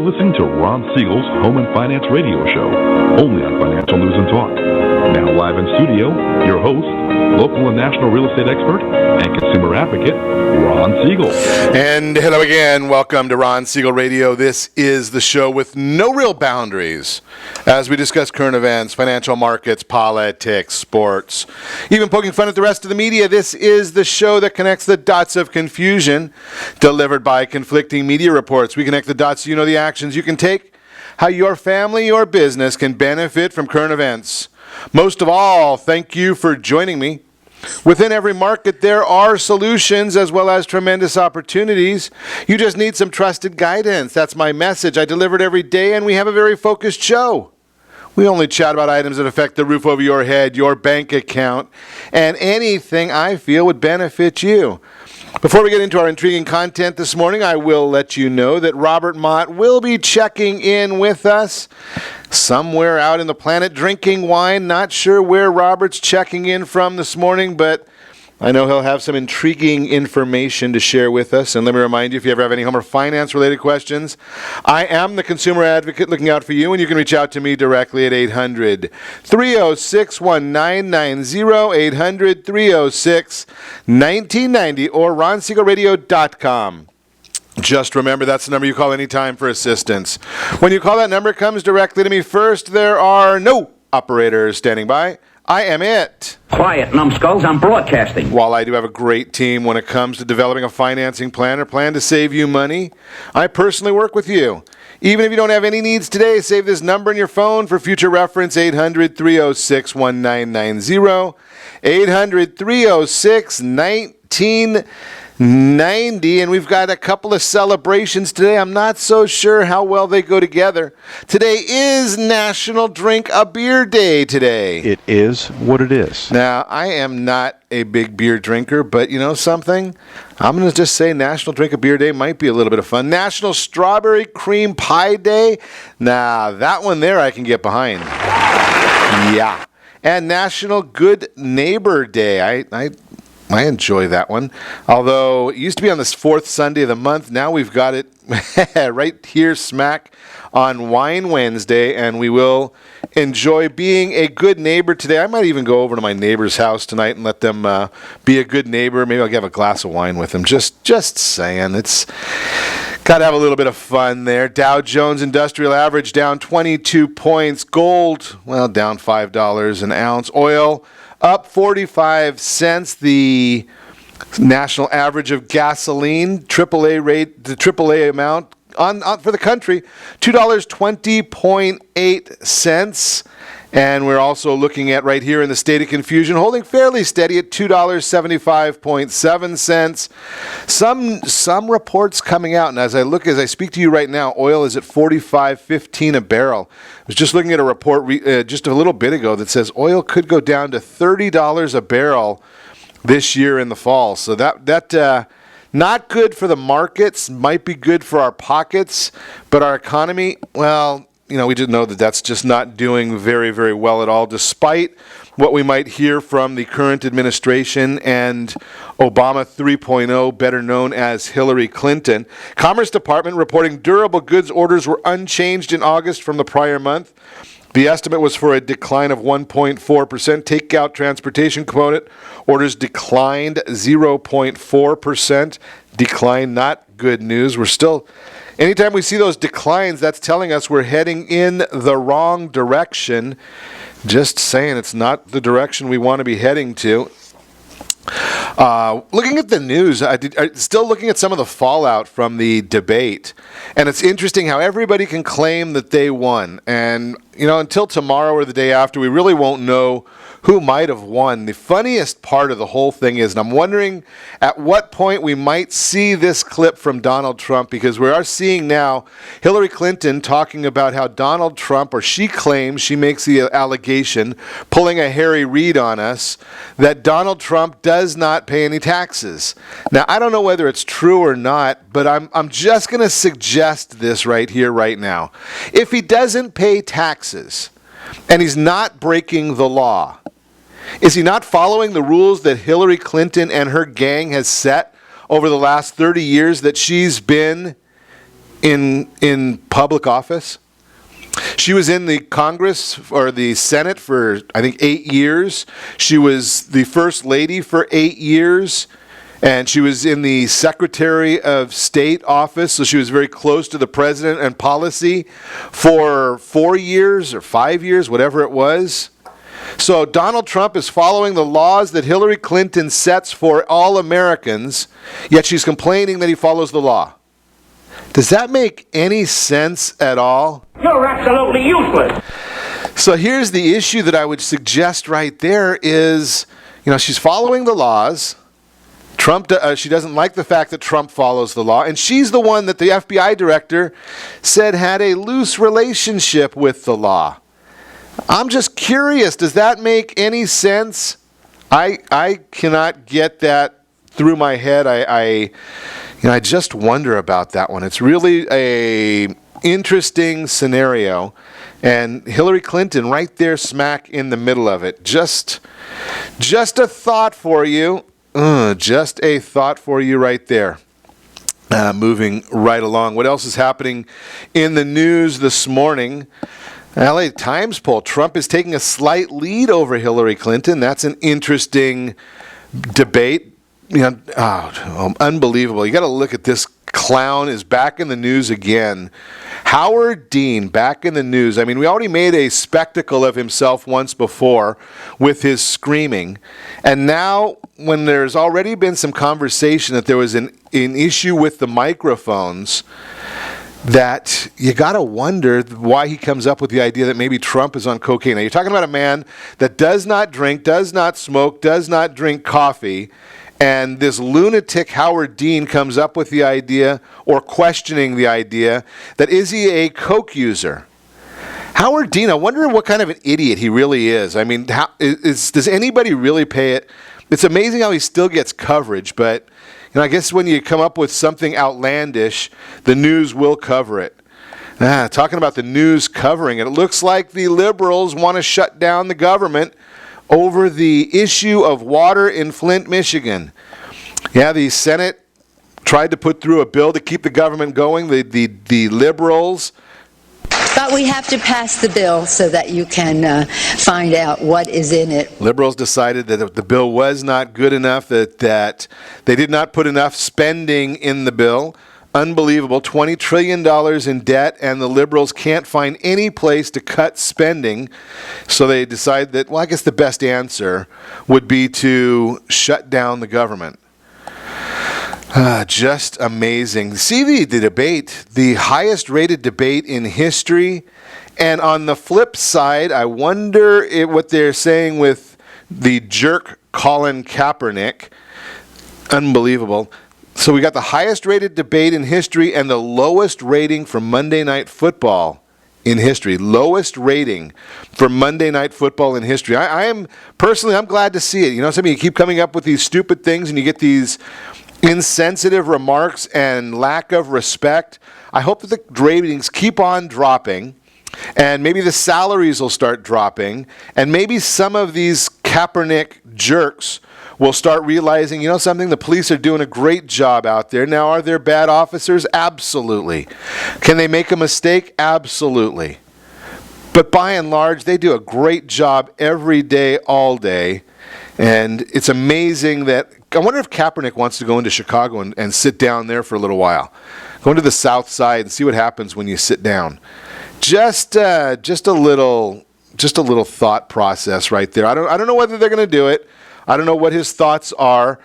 listening to Ron Siegel's Home and Finance Radio Show, only on Financial News and Talk. Now live in studio, your host, local and national real estate expert and consumer advocate, Ron Siegel. And hello again. Welcome to Ron Siegel Radio. This is the show with no real boundaries as we discuss current events, financial markets, politics, sports, even poking fun at the rest of the media. This is the show that connects the dots of confusion delivered by conflicting media reports. We connect the dots so you know the actions you can take, how your family or business can benefit from current events. Most of all, thank you for joining me. Within every market, there are solutions as well as tremendous opportunities. You just need some trusted guidance. That's my message. I deliver it every day, and we have a very focused show. We only chat about items that affect the roof over your head, your bank account, and anything I feel would benefit you. Before we get into our intriguing content this morning, I will let you know that Robert Mott will be checking in with us somewhere out in the planet drinking wine. Not sure where Robert's checking in from this morning, but I know he'll have some intriguing information to share with us. And let me remind you, if you ever have any home or finance-related questions, I am the consumer advocate looking out for you, and you can reach out to me directly at 800-306-1990, 800-306-1990, or ronsiegelradio.com. Just remember, that's the number you call anytime for assistance. When you call that number, it comes directly to me first. There are no operators standing by. I am it. Quiet, numbskulls, I'm broadcasting. While I do have a great team when it comes to developing a financing plan or plan to save you money, I personally work with you. Even if you don't have any needs today, save this number in your phone for future reference, 800-306-1990, 800-306-1990. And we've got a couple of celebrations today. I'm not so sure how well they go together. Today is National Drink a Beer Day today. It is what it is. Now, I am not a big beer drinker, but you know something? I'm going to just say National Drink a Beer Day might be a little bit of fun. National Strawberry Cream Pie Day. Now, that one there I can get behind. Yeah. And National Good Neighbor Day. I enjoy that one. Although it used to be on this fourth Sunday of the month. Now we've got it right here smack on Wine Wednesday, and we will enjoy being a good neighbor today. I might even go over to my neighbor's house tonight and let them be a good neighbor. Maybe I'll have a glass of wine with them. Just saying. It's got to have a little bit of fun there. Dow Jones Industrial Average down 22 points. Gold, well, down $5 an ounce. Oil up 45 cents. The national average of gasoline, AAA rate, the AAA amount on for the country, $2.20.8. And we're also looking at right here in the state of confusion, holding fairly steady at $2.75.7. Some reports coming out, and as I speak to you right now, oil is at $45.15 a barrel. I was just looking at a report just a little bit ago that says oil could go down to $30 a barrel this year in the fall. So that not good for the markets, might be good for our pockets, but our economy, well, you know, we did know that that's just not doing very, very well at all, despite what we might hear from the current administration and Obama 3.0, better known as Hillary Clinton. Commerce Department reporting durable goods orders were unchanged in August from the prior month. The estimate was for a decline of 1.4%. Takeout transportation component orders declined 0.4%. Decline, not good news. We're still... Anytime we see those declines, that's telling us we're heading in the wrong direction. Just saying, it's not the direction we want to be heading to. Looking at the news, still looking at some of the fallout from the debate. And it's interesting how everybody can claim that they won. And, you know, until tomorrow or the day after, we really won't know who might have won. The funniest part of the whole thing is, and I'm wondering at what point we might see this clip from Donald Trump, because we are seeing now Hillary Clinton talking about how Donald Trump, or she claims, she makes the allegation, pulling a Harry Reid on us, that Donald Trump does not pay any taxes. Now, I don't know whether it's true or not, but I'm just going to suggest this right here, right now. If he doesn't pay taxes, and he's not breaking the law, is he not following the rules that Hillary Clinton and her gang has set over the last 30 years that she's been in public office. She was in the Congress or the Senate for, I think, 8 years. She was the First Lady for 8 years. And she was in the Secretary of State office, so she was very close to the president and policy for 4 years or 5 years, whatever it was. So Donald Trump is following the laws that Hillary Clinton sets for all Americans, yet she's complaining that he follows the law. Does that make any sense at all? You're absolutely useless. So here's the issue that I would suggest right there is, she's following the laws. She doesn't like the fact that Trump follows the law, and she's the one that the FBI director said had a loose relationship with the law. I'm just curious, does that make any sense? I cannot get that through my head. I just wonder about that one. It's really a interesting scenario, and Hillary Clinton right there smack in the middle of it. Just a thought for you. Just a thought for you right there. Moving right along. What else is happening in the news this morning? LA Times poll. Trump is taking a slight lead over Hillary Clinton. That's an interesting debate. Unbelievable. You got to look at this. Clown is back in the news again. Howard Dean back in the news. I mean, we already made a spectacle of himself once before with his screaming. And now, when there's already been some conversation that there was an issue with the microphones, that you got to wonder why he comes up with the idea that maybe Trump is on cocaine. Now, you're talking about a man that does not drink, does not smoke, does not drink coffee, and this lunatic Howard Dean comes up with the idea, or questioning the idea, that is he a coke user? Howard Dean, I wonder what kind of an idiot he really is. I mean, does anybody really pay it? It's amazing how he still gets coverage, but I guess when you come up with something outlandish, the news will cover it. Talking about the news covering it, it looks like the liberals want to shut down the government over the issue of water in Flint, Michigan. Yeah, the Senate tried to put through a bill to keep the government going. The liberals. But we have to pass the bill so that you can find out what is in it. Liberals decided that the bill was not good enough, that they did not put enough spending in the bill. Unbelievable, $20 trillion in debt, and the liberals can't find any place to cut spending. So they decide that, I guess the best answer would be to shut down the government. Just amazing. See the debate, the highest rated debate in history. And on the flip side, I wonder what they're saying with the jerk Colin Kaepernick. Unbelievable. So we got the highest rated debate in history and the lowest rating for Monday Night Football in history. Lowest rating for Monday Night Football in history. I'm glad to see it. You keep coming up with these stupid things and you get these insensitive remarks and lack of respect. I hope that the ratings keep on dropping, and maybe the salaries will start dropping, and maybe some of these Kaepernick jerks will start realizing, something, the police are doing a great job out there. Now, are there bad officers? Absolutely. Can they make a mistake? Absolutely. But by and large, they do a great job every day, all day. And it's amazing that, I wonder if Kaepernick wants to go into Chicago and sit down there for a little while. Go into the South Side and see what happens when you sit down. Just a little thought process right there. I don't know whether they're going to do it. I don't know what his thoughts are.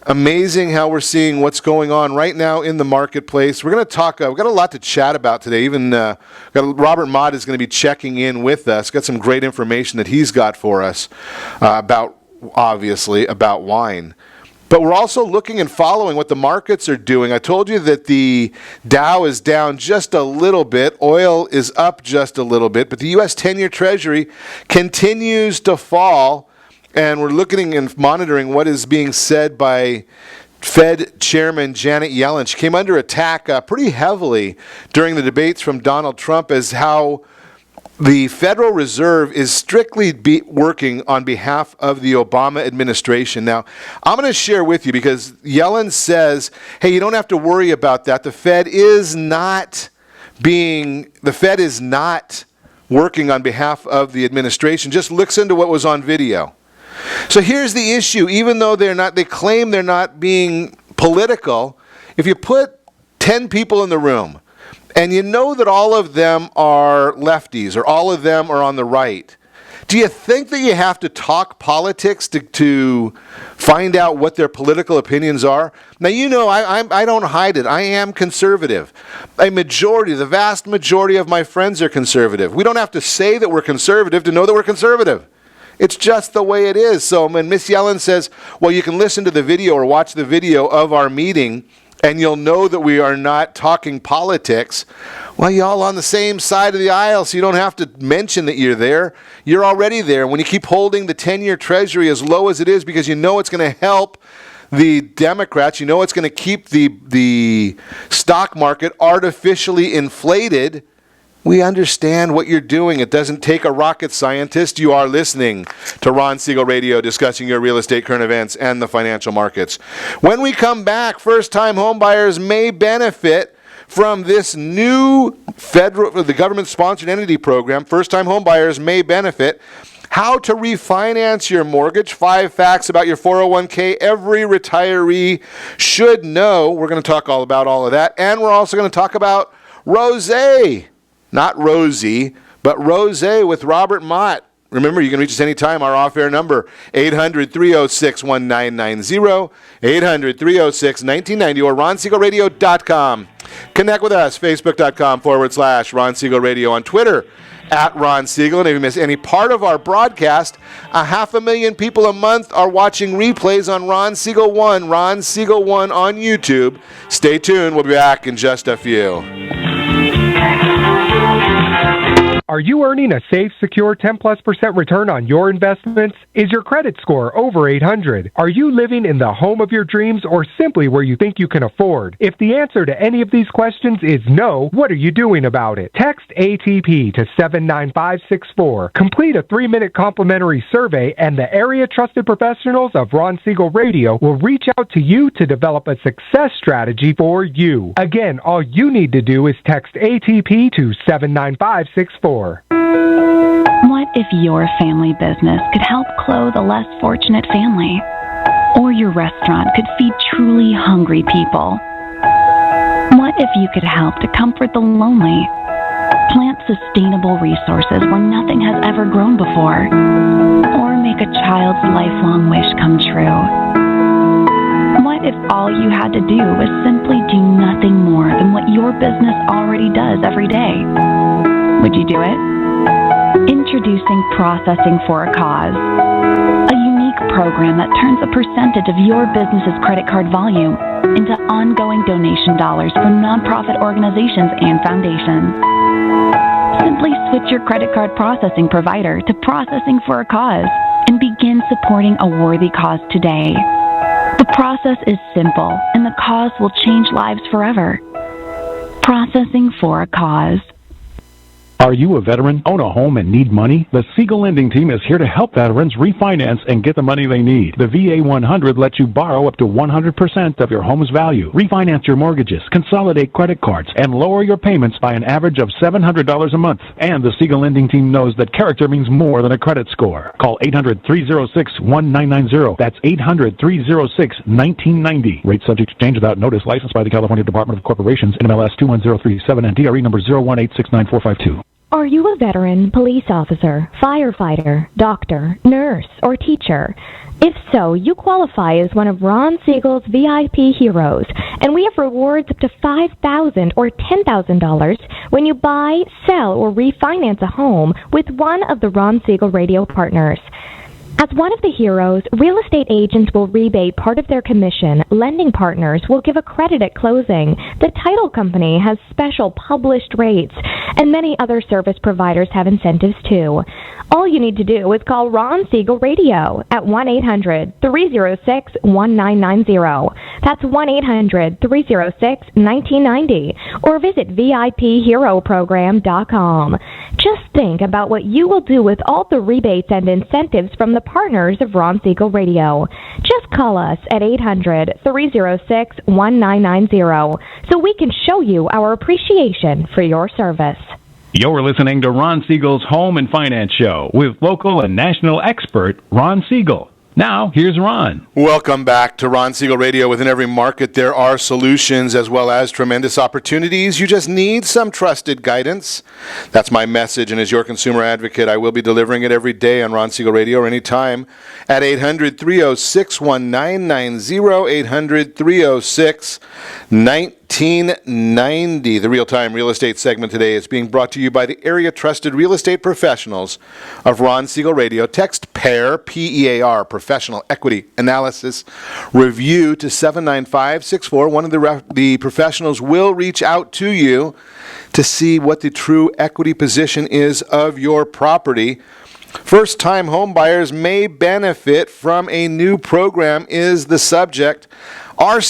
Amazing how we're seeing what's going on right now in the marketplace. We're going to talk, we've got a lot to chat about today. Even Robert Mott is going to be checking in with us. Got some great information that he's got for us about wine. But we're also looking and following what the markets are doing. I told you that the Dow is down just a little bit. Oil is up just a little bit. But the U.S. 10-year Treasury continues to fall. And we're looking and monitoring what is being said by Fed Chairman Janet Yellen. She came under attack pretty heavily during the debates from Donald Trump as how the Federal Reserve is strictly working on behalf of the Obama administration. Now, I'm going to share with you because Yellen says, hey, you don't have to worry about that. The Fed is not working on behalf of the administration. Just listen to what was on video. So here's the issue. Even though they claim they're not being political, if you put 10 people in the room, and you know that all of them are lefties or all of them are on the right, do you think that you have to talk politics to find out what their political opinions are? Now, you know, I don't hide it. I am conservative. The vast majority of my friends are conservative. We don't have to say that we're conservative to know that we're conservative. It's just the way it is. So when Miss Yellen says, well, you can listen to the video or watch the video of our meeting, and you'll know that we are not talking politics. Well, you're all on the same side of the aisle, so you don't have to mention that you're there. You're already there. When you keep holding the 10-year Treasury as low as it is because you know it's going to help the Democrats, you know it's going to keep the stock market artificially inflated, we understand what you're doing. It doesn't take a rocket scientist. You are listening to Ron Siegel Radio, discussing your real estate current events and the financial markets. When we come back, first-time homebuyers may benefit from this new the government-sponsored entity program. First-time homebuyers may benefit. How to refinance your mortgage. 5 facts about your 401k. Every retiree should know. We're going to talk all about all of that. And we're also going to talk about rosé. Not Rosie, but Rosé with Robert Mott. Remember, you can reach us anytime. Our off-air number, 800-306-1990, 800-306-1990, or ronsiegelradio.com. Connect with us, facebook.com/Ron Siegel Radio, on Twitter, @Ron Siegel. And if you miss any part of our broadcast, 500,000 people a month are watching replays on Ron Siegel 1 on YouTube. Stay tuned. We'll be back in just a few. Are you earning a safe, secure 10+% return on your investments? Is your credit score over 800? Are you living in the home of your dreams or simply where you think you can afford? If the answer to any of these questions is no, what are you doing about it? Text ATP to 79564. Complete a 3-minute complimentary survey, and the area trusted professionals of Ron Siegel Radio will reach out to you to develop a success strategy for you. Again, all you need to do is text ATP to 79564. What if your family business could help clothe a less fortunate family? Or your restaurant could feed truly hungry people? What if you could help to comfort the lonely? Plant sustainable resources where nothing has ever grown before? Or make a child's lifelong wish come true? What if all you had to do was simply do nothing more than what your business already does every day? Would you do it? Introducing Processing for a Cause, a unique program that turns a percentage of your business's credit card volume into ongoing donation dollars for nonprofit organizations and foundations. Simply switch your credit card processing provider to Processing for a Cause and begin supporting a worthy cause today. The process is simple, and the cause will change lives forever. Processing for a Cause. Are you a veteran, own a home, and need money? The Siegel Lending Team is here to help veterans refinance and get the money they need. The VA 100 lets you borrow up to 100% of your home's value, refinance your mortgages, consolidate credit cards, and lower your payments by an average of $700 a month. And the Siegel Lending Team knows that character means more than a credit score. Call 800-306-1990. That's 800-306-1990. Rate subject to change without notice. Licensed by the California Department of Corporations, NMLS 21037, and DRE number 018694452. Are you a veteran, police officer, firefighter, doctor, nurse, or teacher? If so, you qualify as one of Ron Siegel's VIP heroes, and we have rewards up to $5,000 or $10,000 when you buy, sell, or refinance a home with one of the Ron Siegel Radio partners. As one of the heroes, real estate agents will rebate part of their commission. Lending partners will give a credit at closing. The title company has special published rates, and many other service providers have incentives too. All you need to do is call Ron Siegel Radio at 1-800-306-1990. That's 1-800-306-1990. Or visit VIPHeroProgram.com. Just think about what you will do with all the rebates and incentives from the partners of Ron Siegel Radio. Just call us at 800-306-1990 so we can show you our appreciation for your service. You're listening to Ron Siegel's Home and Finance Show with local and national expert Ron Siegel. Now, here's Ron. Welcome back to Ron Siegel Radio. Within every market, there are solutions as well as tremendous opportunities. You just need some trusted guidance. That's my message, and as your consumer advocate, I will be delivering it every day on Ron Siegel Radio or anytime at 800-306-1990, 800-306-1990. The real-time real estate segment today is being brought to you by the area-trusted real estate professionals of Ron Siegel Radio. Text PAIR, P-E-A-R, Professional Equity Analysis Review to 79564. One of the professionals will reach out to you to see what the true equity position is of your property. First-time home buyers may benefit from a new program is the subject. Our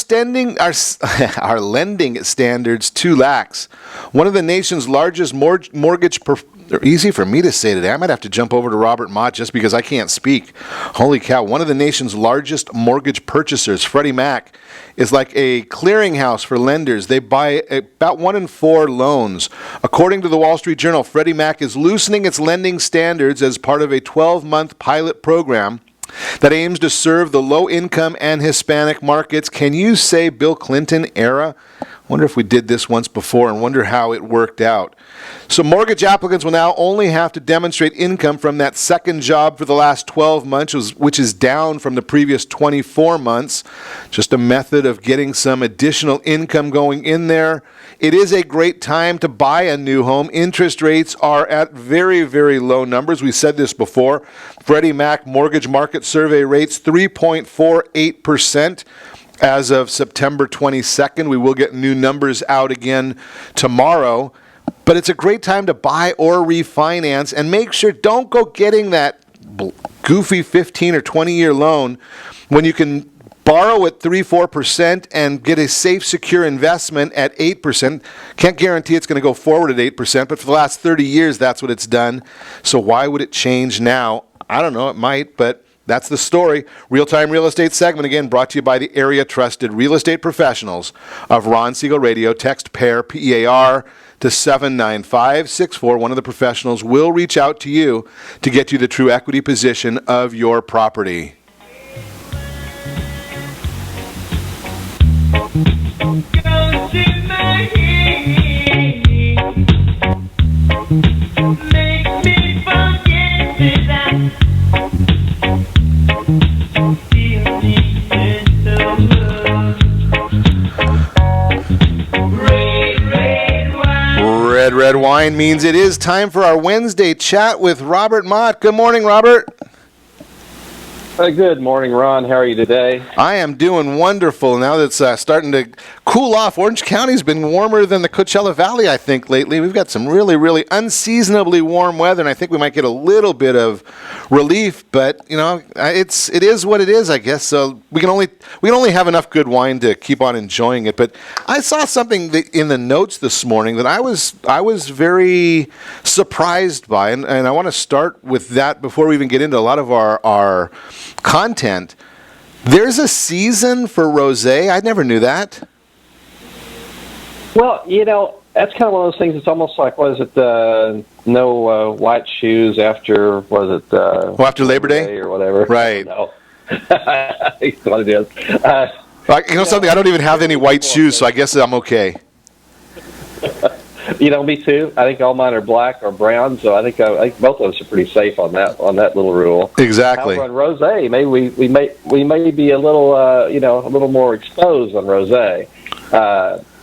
lending standards too lax. One of the nation's largest mortgage they're easy for me to say today. I might have to jump over to Robert Mott just because I can't speak. Holy cow. One of the nation's largest mortgage purchasers, Freddie Mac, is like a clearinghouse for lenders. They buy about 1 in 4 loans. According to the Wall Street Journal, Freddie Mac is loosening its lending standards as part of a 12-month pilot program that aims to serve the low-income and Hispanic markets. Can you say Bill Clinton era? Wonder if we did this once before and wonder how it worked out. So mortgage applicants will now only have to demonstrate income from that second job for the last 12 months, which is down from the previous 24 months. Just a method of getting some additional income going in there. It is a great time to buy a new home. Interest rates are at very, very low numbers. We said this before. Freddie Mac Mortgage Market Survey rates 3.48%. As of September 22nd, we will get new numbers out again tomorrow. But it's a great time to buy or refinance, and make sure don't go getting that goofy 15 or 20-year loan when you can borrow at 3-4% and get a safe, secure investment at 8%. Can't guarantee it's going to go forward at 8%, but for the last 30 years, that's what it's done. So why would it change now? I don't know. It might, but that's the story. Real-time real estate segment, again, brought to you by the area-trusted real estate professionals of Ron Siegel Radio. Text PAIR, P-E-A-R, to 79564. One of the professionals will reach out to you to get you the true equity position of your property. Red wine means it is time for our Wednesday chat with Robert Mott. Good morning, Robert. Good morning, Ron. How are you today? I am doing wonderful now that it's starting to cool off. Orange County's been warmer than the Coachella Valley, I think, lately. We've got some really, really unseasonably warm weather, and I think we might get a little bit of relief. But you know, it is what it is, I guess. So we can only have enough good wine to keep on enjoying it. But I saw something in the notes this morning that I was very surprised by, and I want to start with that before we even get into a lot of our content. There's a season for rosé. I never knew that. Well, you know, that's kind of one of those things. It's almost like, was it no white shoes after, was it after Labor Day or whatever? Right. No. That's what it is. You know something? I don't even have any white shoes, so I guess I'm okay. You know, me too. I think all mine are black or brown, so I think both of us are pretty safe on that little rule. Exactly. However, on rosé, maybe we may be a little a little more exposed on rosé.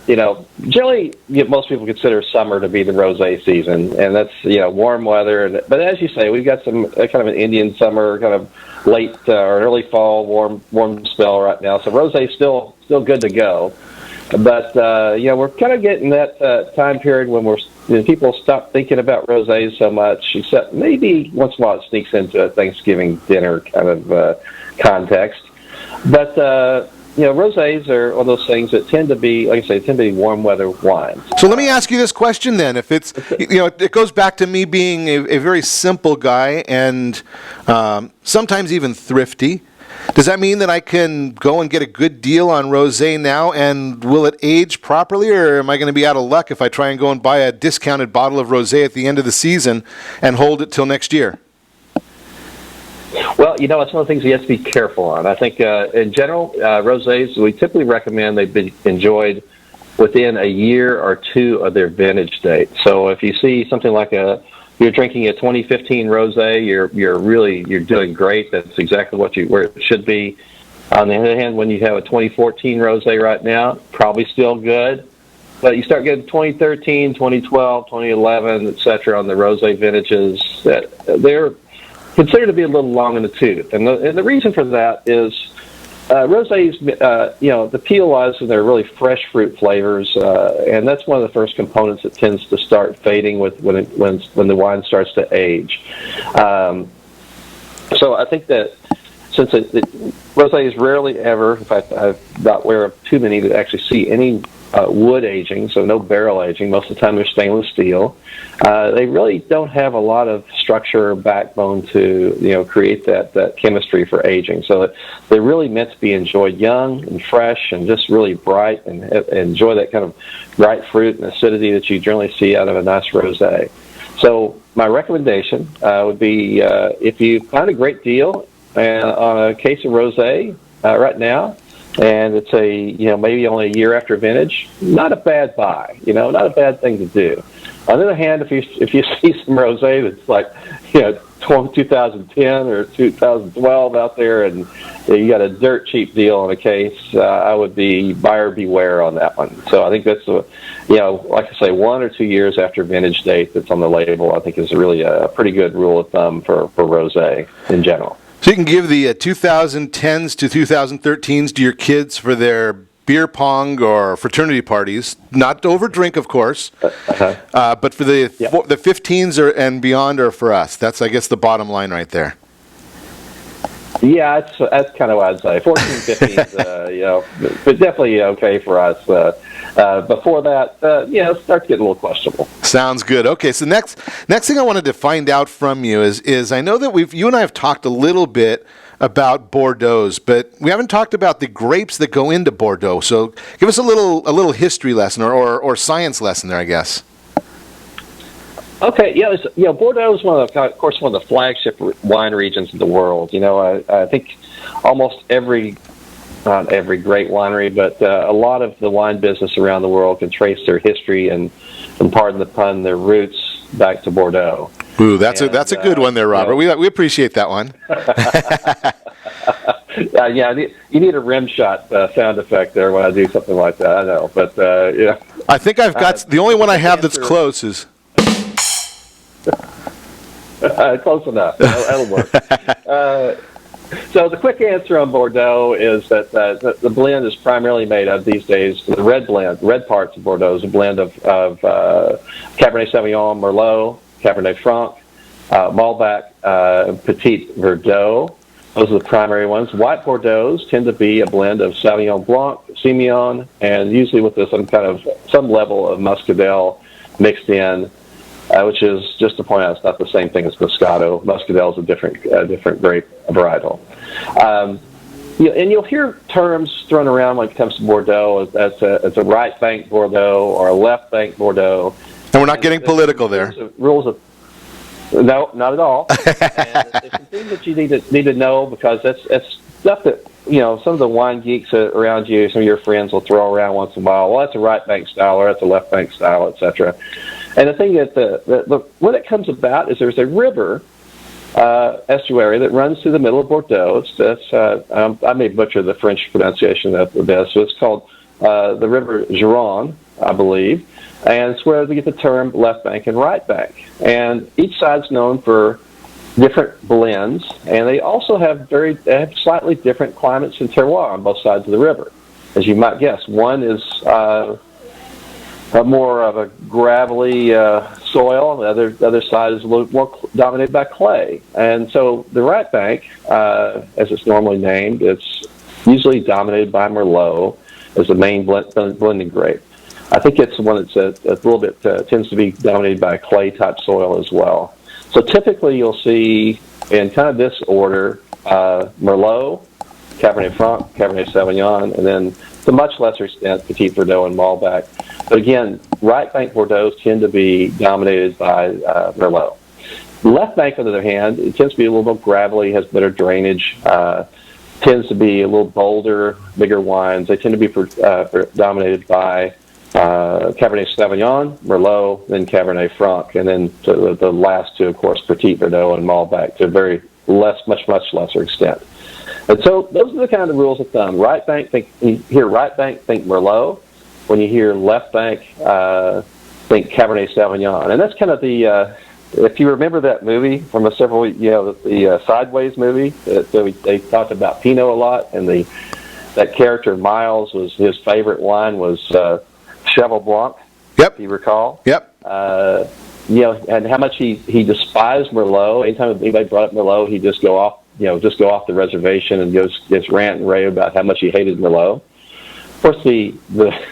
Generally, most people consider summer to be the rosé season, and that's warm weather. But as you say, we've got some kind of an Indian summer, kind of late or early fall warm spell right now. So rosé is still good to go. But we're kind of getting that time period when people stop thinking about rosés so much, except maybe once in a while it sneaks into a Thanksgiving dinner kind of context. But rosés are one of those things that tend to be, like I say, tend to be warm weather wines. So let me ask you this question then. If it's, it goes back to me being a very simple guy and sometimes even thrifty. Does that mean that I can go and get a good deal on rosé now, and will it age properly, or am I going to be out of luck if I try and go and buy a discounted bottle of rosé at the end of the season and hold it till next year? Well, it's one of the things you have to be careful on. I think in general, rosés, we typically recommend they've been enjoyed within a year or two of their vintage date. So if you see something like you're drinking a 2015 rosé, you're doing great. That's exactly where it should be. On the other hand, when you have a 2014 rosé right now, probably still good. But you start getting 2013, 2012, 2011, et cetera, on the rosé vintages, they're considered to be a little long in the tooth. And the reason for that is rosés, the peel lies in their really fresh fruit flavors, and that's one of the first components that tends to start fading when the wine starts to age. So I think that since rosés rarely ever, in fact, I'm not aware of too many that actually see any wood aging, so no barrel aging. Most of the time they're stainless steel. They really don't have a lot of structure or backbone to create that chemistry for aging. So they're really meant to be enjoyed young and fresh and just really bright and enjoy that kind of bright fruit and acidity that you generally see out of a nice rosé. So my recommendation would be if you find a great deal on a case of rosé right now, and it's maybe only a year after vintage, not a bad buy, not a bad thing to do. On the other hand, if you see some rosé that's like 2010 or 2012 out there, and you got a dirt cheap deal on a case, I would be buyer beware on that one. So I think that's like I say, 1 or 2 years after vintage date that's on the label, I think is really a pretty good rule of thumb for rosé in general. So you can give the 2010s to 2013s to your kids for their beer pong or fraternity parties. Not to overdrink, of course, but for the 15s and beyond are for us. That's, I guess, the bottom line right there. Yeah, that's kind of what I'd say. 14, 15s, but definitely okay for us. Before that, it starts getting a little questionable. Sounds good. Okay, so next thing I wanted to find out from you is I know that you and I have talked a little bit about Bordeaux's, but we haven't talked about the grapes that go into Bordeaux. So give us a little history lesson or science lesson there, I guess. Okay, Bordeaux is one of the flagship wine regions in the world. I think almost not every great winery, but a lot of the wine business around the world can trace their history and pardon the pun, their roots back to Bordeaux. Ooh, that's a good one there, Robert. We appreciate that one. You need a rim shot sound effect there when I do something like that. I know, but I think I've got the only one I have that's close is. Close enough. That'll work. So the quick answer on Bordeaux is that the blend is primarily made of these days, the red parts of Bordeaux is a blend of Cabernet Sauvignon, Merlot, Cabernet Franc, Malbec, Petit Verdot. Those are the primary ones. White Bordeaux tend to be a blend of Sauvignon Blanc, Semillon, and usually with some level of Muscadel mixed in. Which is, just to point out, it's not the same thing as Moscato. Muscadel is a different grape varietal. And you'll hear terms thrown around when it comes to Bordeaux as a right bank Bordeaux or a left bank Bordeaux. And we're not getting political there. No, not at all. And it's some things that you need to know, because it's stuff that some of the wine geeks around you, some of your friends will throw around once in a while. Well, that's a right bank style, or that's a left bank style, etc. And the thing that when it comes about is there's a river estuary that runs through the middle of Bordeaux. I may butcher the French pronunciation of this, so it's called the River Gironde, I believe, and it's where they get the term left bank and right bank. And each side's known for different blends, and they also have slightly different climates and terroir on both sides of the river. as you might guess. One is more of a gravelly soil. The other side is a little more dominated by clay. And so the right bank, as it's normally named, it's usually dominated by Merlot as the main blending grape. I think it's the one that's a little bit tends to be dominated by a clay-type soil as well. So typically you'll see in kind of this order, Merlot, Cabernet Franc, Cabernet Sauvignon, and then to much lesser extent, Petit Verdot and Malbec. But again, right bank Bordeaux tend to be dominated by Merlot. Left bank, on the other hand, it tends to be a little more gravelly, has better drainage, tends to be a little bolder, bigger wines. They tend to be dominated by Cabernet Sauvignon, Merlot, then Cabernet Franc, and then the last two, of course, Petit Verdot and Malbec to a much lesser extent. And so those are the kind of rules of thumb. Right bank, think Merlot. When you hear left bank, think Cabernet Sauvignon. And that's kind of the, if you remember that movie from the Sideways movie, they talked about Pinot a lot, and that character Miles, his favorite wine was Cheval Blanc. Yep. If you recall. Yep. And how much he despised Merlot. Anytime anybody brought up Merlot, he'd just go off the reservation and just rant and rave about how much he hated Merlot. Of course, the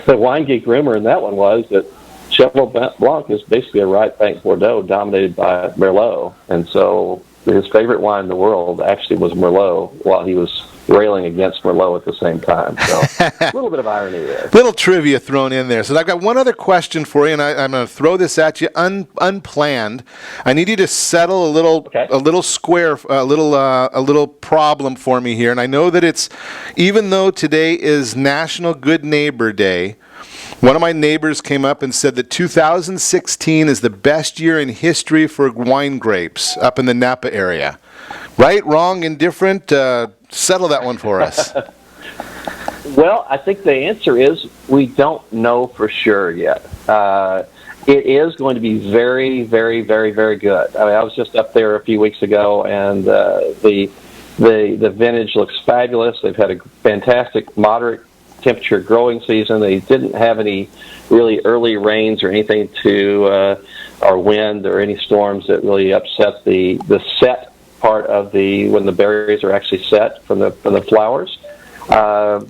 wine geek rumor in that one was that Cheval Blanc is basically a right bank Bordeaux dominated by Merlot, and so his favorite wine in the world actually was Merlot, while he was railing against Merlot at the same time. So a little bit of irony there. Little trivia thrown in there. So I've got one other question for you, and I'm going to throw this at you unplanned. I need you to settle a little problem for me here. And I know that it's, even though today is National Good Neighbor Day, one of my neighbors came up and said that 2016 is the best year in history for wine grapes up in the Napa area. Right, wrong, indifferent? Settle that one for us. Well, I think the answer is we don't know for sure yet. It is going to be very, very, very, very good. I mean, I was just up there a few weeks ago, and the vintage looks fabulous. They've had a fantastic moderate temperature growing season. They didn't have any really early rains or anything or wind or any storms that really upset the set part of when the berries are actually set from the flowers. I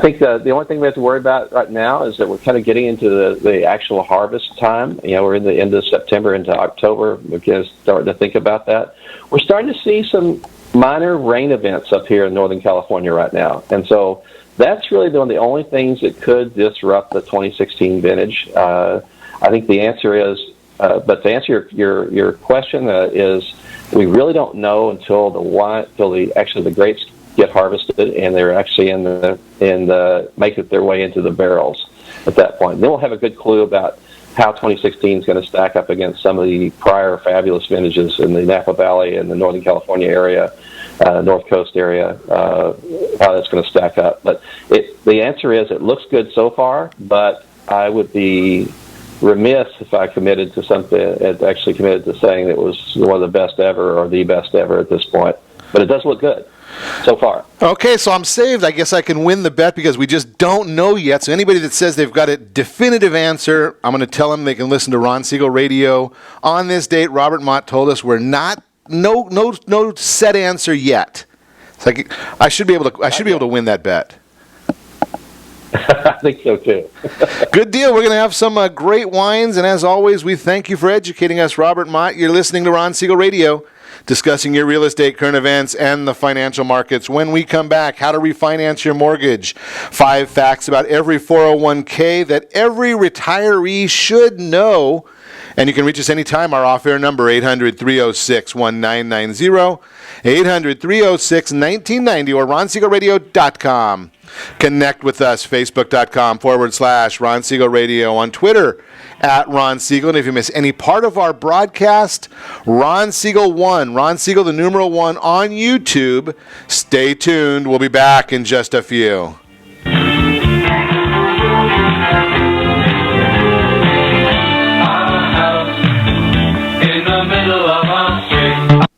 think the only thing we have to worry about right now is that we're kind of getting into the actual harvest time. We're in the end of September into October. We're starting to think about that. We're starting to see some minor rain events up here in Northern California right now, and so that's really one of the only things that could disrupt the 2016 vintage. I think the answer is, but to answer your question is, we really don't know until the grapes get harvested and they're actually make it their way into the barrels at that point. Then we'll have a good clue about how 2016 is going to stack up against some of the prior fabulous vintages in the Napa Valley and the Northern California area, North Coast area, how that's going to stack up. But the answer is it looks good so far, but I would be remiss if I committed to saying that it was one of the best ever or the best ever at this point. But it does look good so far. Okay, so I'm saved. I guess I can win the bet because we just don't know yet. So anybody that says they've got a definitive answer, I'm going to tell them they can listen to Ron Siegel Radio. On this date, Robert Mott told us we're not no set answer yet. So I should be able to win that bet. I think so, too. Good deal. We're going to have some great wines, and as always, we thank you for educating us, Robert Mott. You're listening to Ron Siegel Radio, discussing your real estate, current events, and the financial markets. When we come back, how to refinance your mortgage. 5 facts about every 401k that every retiree should know. And you can reach us anytime. Our off-air number, 800-306-1990, 800-306-1990, or ronsiegelradio.com. Connect with us, facebook.com/Ron Siegel Radio, on Twitter @Ron Siegel. And if you miss any part of our broadcast, Ron Siegel 1, Ron Siegel the numeral 1 on YouTube. Stay tuned. We'll be back in just a few.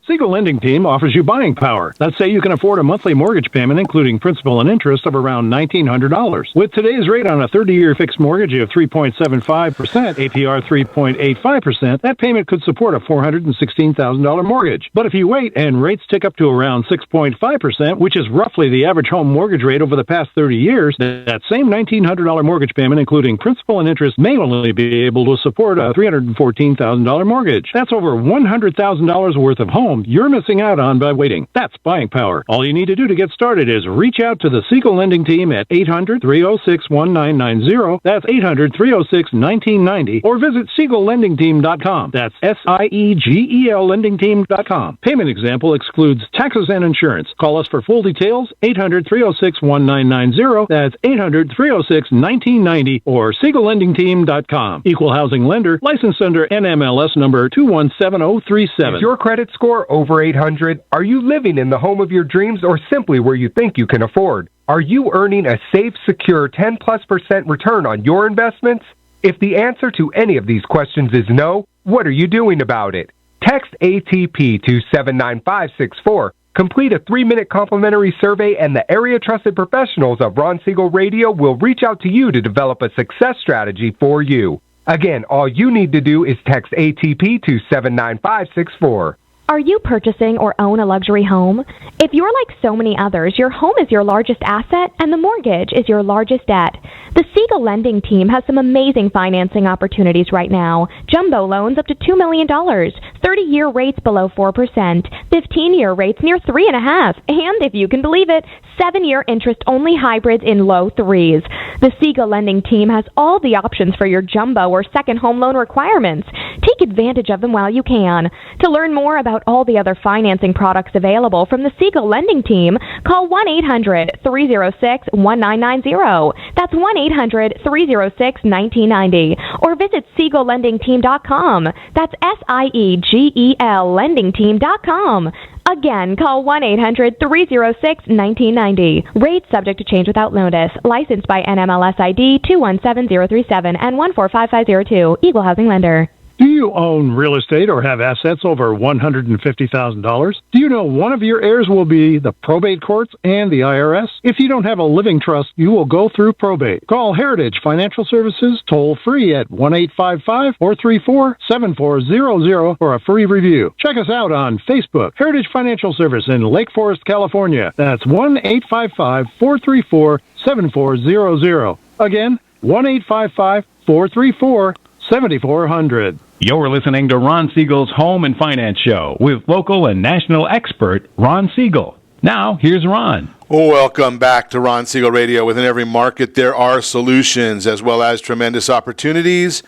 Siegel Lending Team offers you buying power. Let's say you can afford a monthly mortgage payment, including principal and interest, of around $1,900. With today's rate on a 30-year fixed mortgage of 3.75%, APR 3.85%, that payment could support a $416,000 mortgage. But if you wait and rates tick up to around 6.5%, which is roughly the average home mortgage rate over the past 30 years, that same $1,900 mortgage payment, including principal and interest, may only be able to support a $314,000 mortgage. That's over $100,000 worth of home you're missing out on by waiting. That's buying power. All you need to do to get started is reach out to the Siegel Lending Team at 800-306-1990. That's 800-306-1990. Or visit SiegelLendingTeam.com. That's SIEGEL LendingTeam.com. Payment example excludes taxes and insurance. Call us for full details, 800-306-1990. That's 800-306-1990 or SiegelLendingTeam.com. Equal housing lender, licensed under NMLS number 217037. Is your credit score over 800? Are you living in the home of your dreams or simply where you think you can afford? Are you earning a safe, secure 10+% return on your investments? If the answer to any of these questions is no, what are you doing about it? Text ATP to 79564. Complete a 3-minute complimentary survey, and the area trusted professionals of Ron Siegel Radio will reach out to you to develop a success strategy for you. Again, all you need to do is text ATP to 79564. Are you purchasing or own a luxury home? If you're like so many others, your home is your largest asset and the mortgage is your largest debt. The Siegel Lending Team has some amazing financing opportunities right now. Jumbo loans up to $2 million, 30-year rates below 4%, 15-year rates near 3.5%, and if you can believe it, 7-year interest-only hybrids in low 3s. The Siegel Lending Team has all the options for your jumbo or second home loan requirements. Take advantage of them while you can. To learn more about all the other financing products available from the Siegel Lending Team, call 1-800-306-1990. That's 1-800-306-1990. Or visit SiegelLendingTeam.com. That's SIEGEL LendingTeam.com. Again, call 1-800-306-1990. Rates subject to change without notice. Licensed by NMLS ID 217037 and 145502. Equal housing lender. Do you own real estate or have assets over $150,000? Do you know one of your heirs will be the probate courts and the IRS? If you don't have a living trust, you will go through probate. Call Heritage Financial Services toll free at 1-855-434-7400 for a free review. Check us out on Facebook, Heritage Financial Service in Lake Forest, California. That's 1-855-434-7400. Again, 1-855-434-7400. You're listening to Ron Siegel's Home and Finance Show with local and national expert Ron Siegel. Now, here's Ron. Welcome back to Ron Siegel Radio. Within every market, there are solutions as well as tremendous opportunities.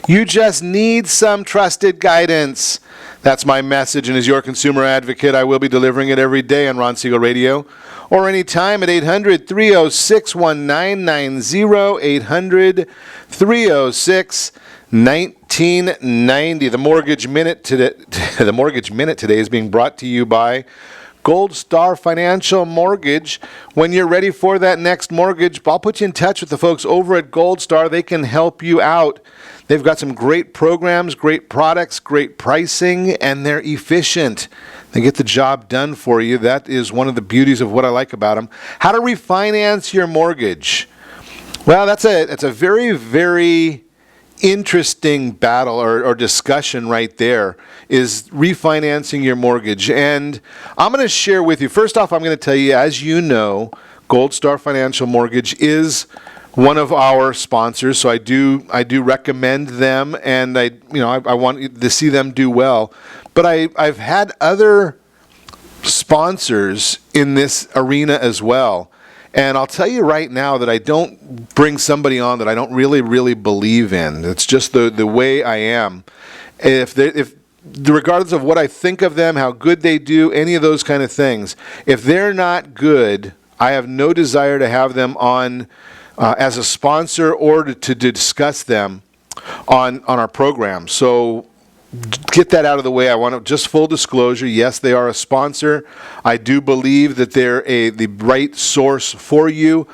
You just need some trusted guidance. That's my message, and as your consumer advocate, I will be delivering it every day on Ron Siegel Radio or anytime at 800-306-1990, 800-306-1990. The Mortgage Minute today is being brought to you by Gold Star Financial Mortgage. When you're ready for that next mortgage, I'll put you in touch with the folks over at Gold Star. They can help you out. They've got some great programs, great products, great pricing, and they're efficient. They get the job done for you. That is one of the beauties of what I like about them. How to refinance your mortgage. Well, that's a very, very interesting battle or discussion right there, is refinancing your mortgage. And I'm going to share with you, first off, I'm going to tell you, as you know, Gold Star Financial Mortgage is one of our sponsors, so I do recommend them, and I want to see them do well. But I've had other sponsors in this arena as well. And I'll tell you right now that I don't bring somebody on that I don't really, really believe in. It's just the way I am. If regardless of what I think of them, how good they do, any of those kind of things, if they're not good, I have no desire to have them on as a sponsor or to discuss them on our program. So get that out of the way. I want to just full disclosure. Yes, they are a sponsor. I do believe that they're the right source for you.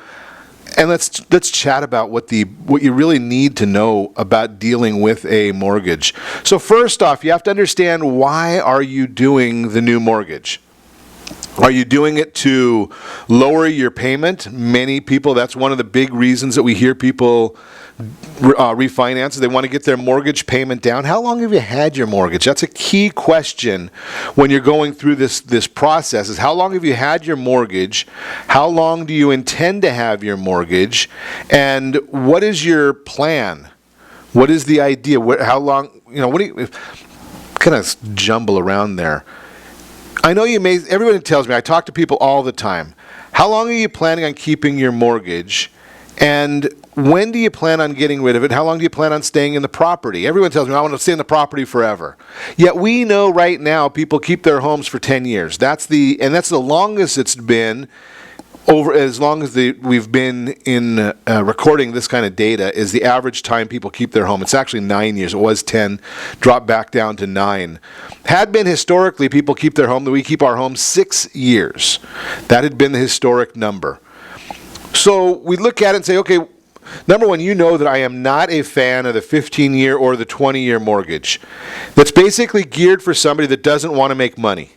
And let's chat about what you really need to know about dealing with a mortgage. So first off, you have to understand, why are you doing the new mortgage? Are you doing it to lower your payment? Many people, that's one of the big reasons that we hear people refinance. They want to get their mortgage payment down. How long have you had your mortgage? That's a key question when you're going through this process, is how long have you had your mortgage? How long do you intend to have your mortgage? And what is your plan? What is the idea? How long, what do you kind of jumble around there? I know everybody tells me, I talk to people all the time, how long are you planning on keeping your mortgage? And when do you plan on getting rid of it? How long do you plan on staying in the property? Everyone tells me, I want to stay in the property forever. Yet we know right now people keep their homes for 10 years. That's the longest it's been, over as long as we've been in recording this kind of data, is the average time people keep their home. It's actually 9 years. It was 10, dropped back down to 9. Had been historically, people keep their home, we keep our home 6 years. That had been the historic number. So we look at it and say, okay, number one, you know that I am not a fan of the 15-year or the 20-year mortgage. That's basically geared for somebody that doesn't want to make money.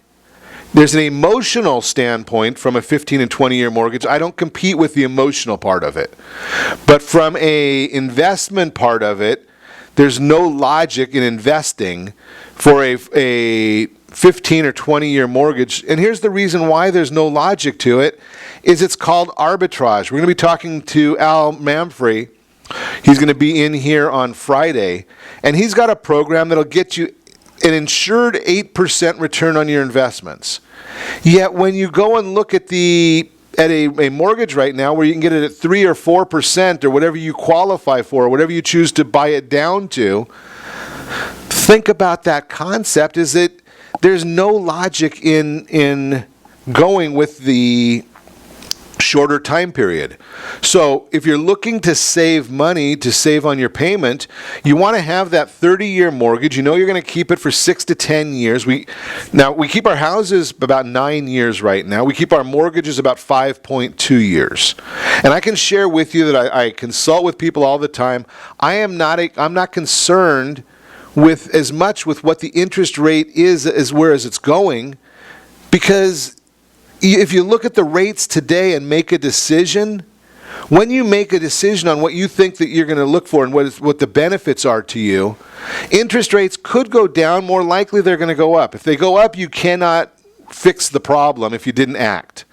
There's an emotional standpoint from a 15 and 20-year mortgage. I don't compete with the emotional part of it. But from a investment part of it, there's no logic in investing for a 15 or 20-year mortgage. And here's the reason why there's no logic to it, is it's called arbitrage. We're going to be talking to Al Manfrey. He's going to be in here on Friday. And he's got a program that'll get you an insured 8% return on your investments. Yet when you go and look at a mortgage right now, where you can get it at 3 or 4% or whatever you qualify for, or whatever you choose to buy it down to, think about that concept, is that there's no logic in going with the shorter time period. So if you're looking to save money, to save on your payment, you want to have that 30-year mortgage. You know you're going to keep it for 6 to 10 years. We keep our houses about 9 years right now. We keep our mortgages about 5.2 years. And I can share with you that I consult with people all the time. I'm not concerned with as much with what the interest rate is as whereas it's going, because if you look at the rates today and make a decision, when you make a decision on what you think that you're going to look for and what the benefits are to you, interest rates could go down. More likely they're going to go up. If they go up, you cannot fix the problem if you didn't act.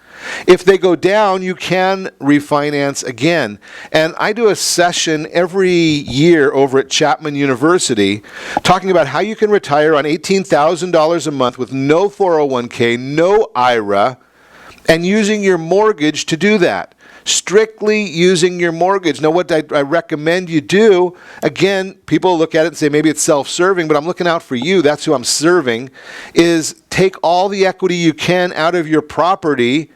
If they go down, you can refinance again. And I do a session every year over at Chapman University talking about how you can retire on $18,000 a month with no 401k, no IRA, and using your mortgage to do that. Strictly using your mortgage. Now, what I recommend you do, again, people look at it and say maybe it's self-serving, but I'm looking out for you. That's who I'm serving, is take all the equity you can out of your property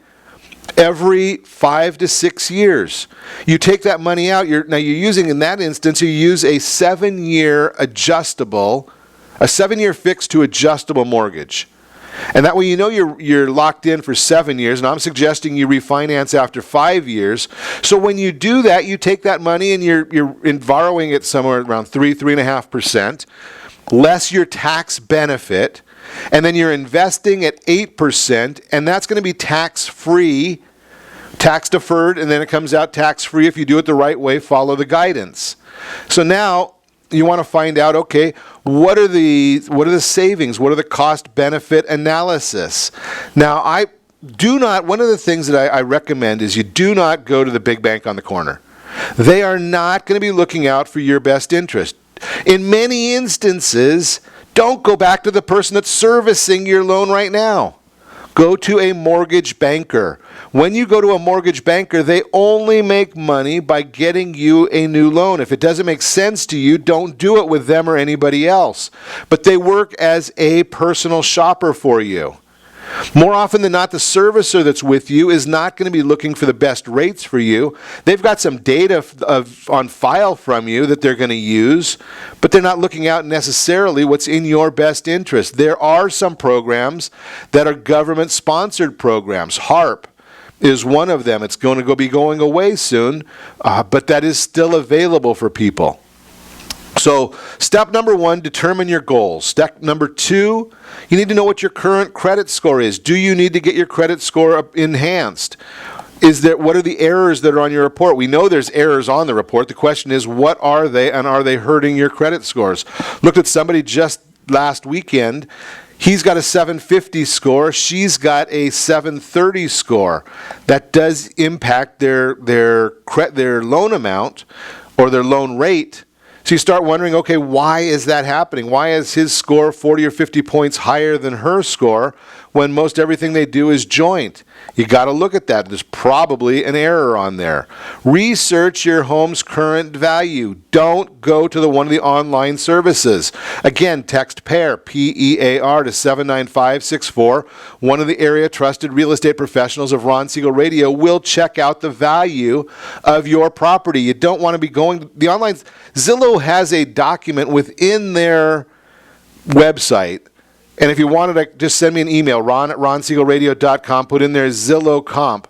every 5 to 6 years. You take that money out. You're using, in that instance, you use a 7-year adjustable, a 7-year fixed to adjustable mortgage. And that way you know you're locked in for 7 years, and I'm suggesting you refinance after 5 years. So when you do that, you take that money and you're borrowing it somewhere around 3.5%, less your tax benefit, and then you're investing at 8%, and that's going to be tax-free, tax-deferred, and then it comes out tax-free if you do it the right way, follow the guidance. So now you want to find out, okay, what are the savings? What are the cost-benefit analysis? Now, one of the things that I recommend is you do not go to the big bank on the corner. They are not going to be looking out for your best interest. In many instances, don't go back to the person that's servicing your loan right now. Go to a mortgage banker. When you go to a mortgage banker, they only make money by getting you a new loan. If it doesn't make sense to you, don't do it with them or anybody else. But they work as a personal shopper for you. More often than not, the servicer that's with you is not going to be looking for the best rates for you. They've got some data on file from you that they're going to use, but they're not looking out necessarily what's in your best interest. There are some programs that are government-sponsored programs, HARP, is one of them. It's going to be going away soon, but that is still available for people. So step number 1, determine your goals. Step number 2, you need to know what your current credit score is. Do you need to get your credit score enhanced? What are the errors that are on your report? We know there's errors on the report. The question is, what are they, and are they hurting your credit scores? Looked at somebody just last weekend. He's got a 750 score. She's got a 730 score. That does impact their loan amount or their loan rate. So you start wondering, okay, why is that happening? Why is his score 40 or 50 points higher than her score when most everything they do is joint? You got to look at that. There's probably an error on there. Research your home's current value. Don't go to one of the online services. Again, text PAIR, P-E-A-R, to 79564. One of the area trusted real estate professionals of Ron Siegel Radio will check out the value of your property. You don't want to be going, the online, Zillow has a document within their website. And if you wanted to, just send me an email, ron@ronsiegelradio.com, put in there Zillow comp.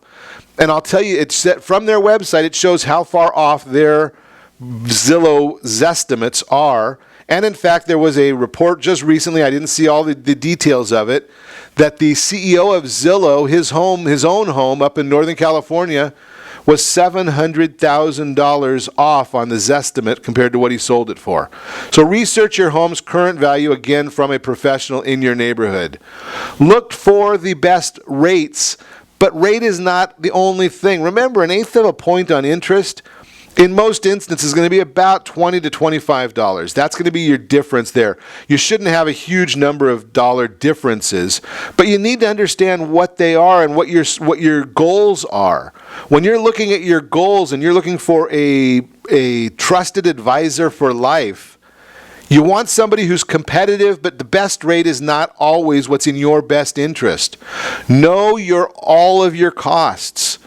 And I'll tell you, it's from their website, it shows how far off their Zillow estimates are. And in fact, there was a report just recently, I didn't see all the details of it, that the CEO of Zillow, his own home up in Northern California, was $700,000 off on the Zestimate compared to what he sold it for. So research your home's current value, again, from a professional in your neighborhood. Look for the best rates, but rate is not the only thing. Remember, 1/8 of a point on interest, in most instances, is going to be about $20 to $25. That's going to be your difference there. You shouldn't have a huge number of dollar differences, but you need to understand what they are and what your goals are. When you're looking at your goals and you're looking for a trusted advisor for life, you want somebody who's competitive, but the best rate is not always what's in your best interest. Know all of your costs.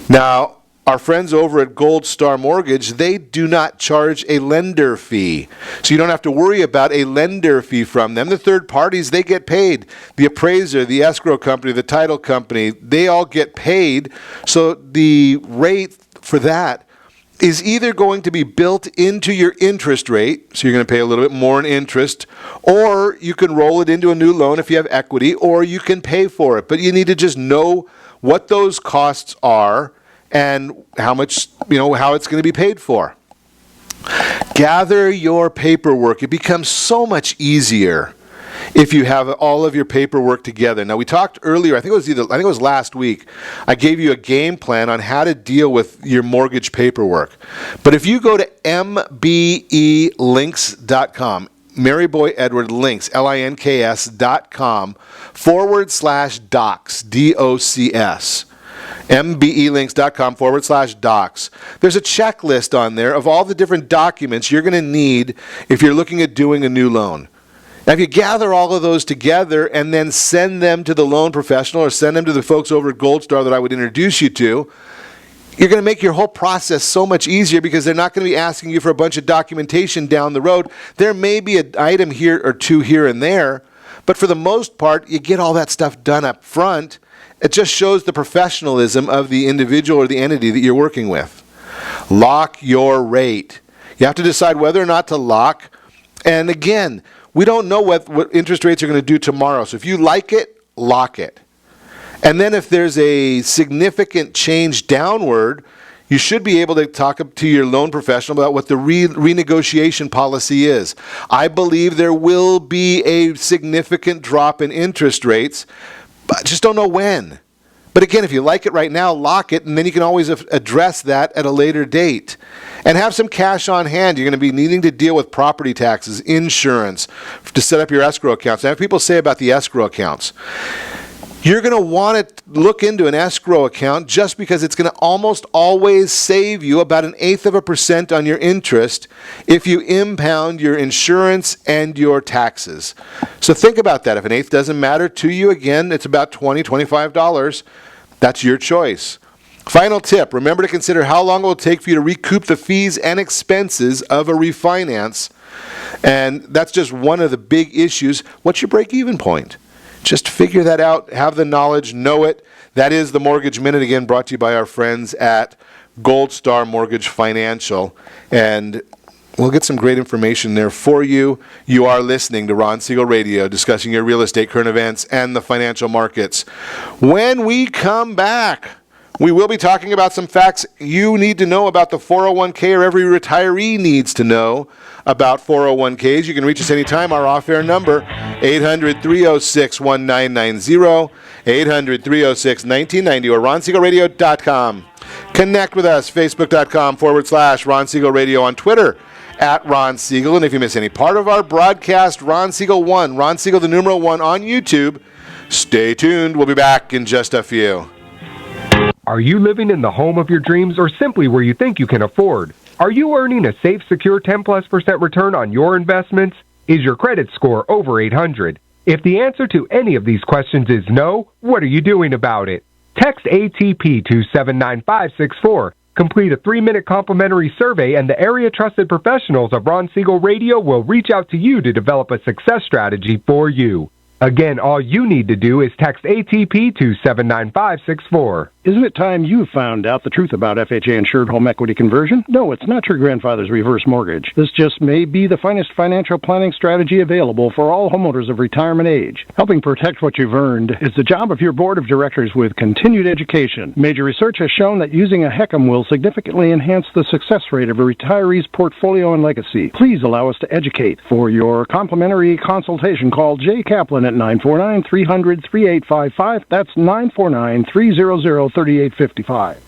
Now, our friends over at Gold Star Mortgage, they do not charge a lender fee. So you don't have to worry about a lender fee from them. The third parties, they get paid. The appraiser, the escrow company, the title company, they all get paid. So the rate for that is either going to be built into your interest rate, so you're going to pay a little bit more in interest, or you can roll it into a new loan if you have equity, or you can pay for it. But you need to just know what those costs are and how much, how it's going to be paid for. Gather your paperwork. It becomes so much easier if you have all of your paperwork together. Now, we talked earlier, I think it was last week, I gave you a game plan on how to deal with your mortgage paperwork. But if you go to mbelinks.com, Mary Boy Edward Links, links.com /docs, DOCS. mbelinks.com /docs. There's a checklist on there of all the different documents you're going to need if you're looking at doing a new loan. Now, if you gather all of those together and then send them to the loan professional or send them to the folks over at Gold Star that I would introduce you to, you're going to make your whole process so much easier because they're not going to be asking you for a bunch of documentation down the road. There may be an item here or two here and there, but for the most part, you get all that stuff done up front. It just shows the professionalism of the individual or the entity that you're working with. Lock your rate. You have to decide whether or not to lock. And again, we don't know what interest rates are going to do tomorrow. So if you like it, lock it. And then if there's a significant change downward, you should be able to talk to your loan professional about what the renegotiation policy is. I believe there will be a significant drop in interest rates, but I just don't know when. But again, if you like it right now, lock it, and then you can always address that at a later date. And have some cash on hand. You're going to be needing to deal with property taxes, insurance, to set up your escrow accounts. I have people say about the escrow accounts, you're going to want to look into an escrow account just because it's going to almost always save you about 1/8% on your interest if you impound your insurance and your taxes. So think about that. If 1/8 doesn't matter to you, again, it's about $20, $25. That's your choice. Final tip, remember to consider how long it will take for you to recoup the fees and expenses of a refinance. And that's just one of the big issues. What's your break-even point? Just figure that out, have the knowledge, know it. That is the Mortgage Minute, again, brought to you by our friends at Gold Star Mortgage Financial. And we'll get some great information there for you. You are listening to Ron Siegel Radio, discussing your real estate, current events, and the financial markets. When we come back, we will be talking about some facts you need to know about the 401k, or every retiree needs to know about 401ks. You can reach us anytime. Our off-air number, 800-306-1990, 800-306-1990, or ronsiegelradio.com. Connect with us, facebook.com/Ron Siegel Radio, on Twitter, @Ron Siegel. And if you miss any part of our broadcast, Ron Siegel 1, Ron Siegel the numeral 1 on YouTube. Stay tuned. We'll be back in just a few. Are you living in the home of your dreams, or simply where you think you can afford? Are you earning a safe, secure 10+% return on your investments? Is your credit score over 800? If the answer to any of these questions is no, what are you doing about it? Text ATP to 79564. Complete a 3-minute complimentary survey, and the area trusted professionals of Ron Siegel Radio will reach out to you to develop a success strategy for you. Again, all you need to do is text ATP to 79564. Isn't it time you found out the truth about FHA-insured home equity conversion? No, it's not your grandfather's reverse mortgage. This just may be the finest financial planning strategy available for all homeowners of retirement age. Helping protect what you've earned is the job of your board of directors with continued education. Major research has shown that using a HECM will significantly enhance the success rate of a retiree's portfolio and legacy. Please allow us to educate. For your complimentary consultation, call Jay Kaplan at 949-300-3855. That's 949-300-3855.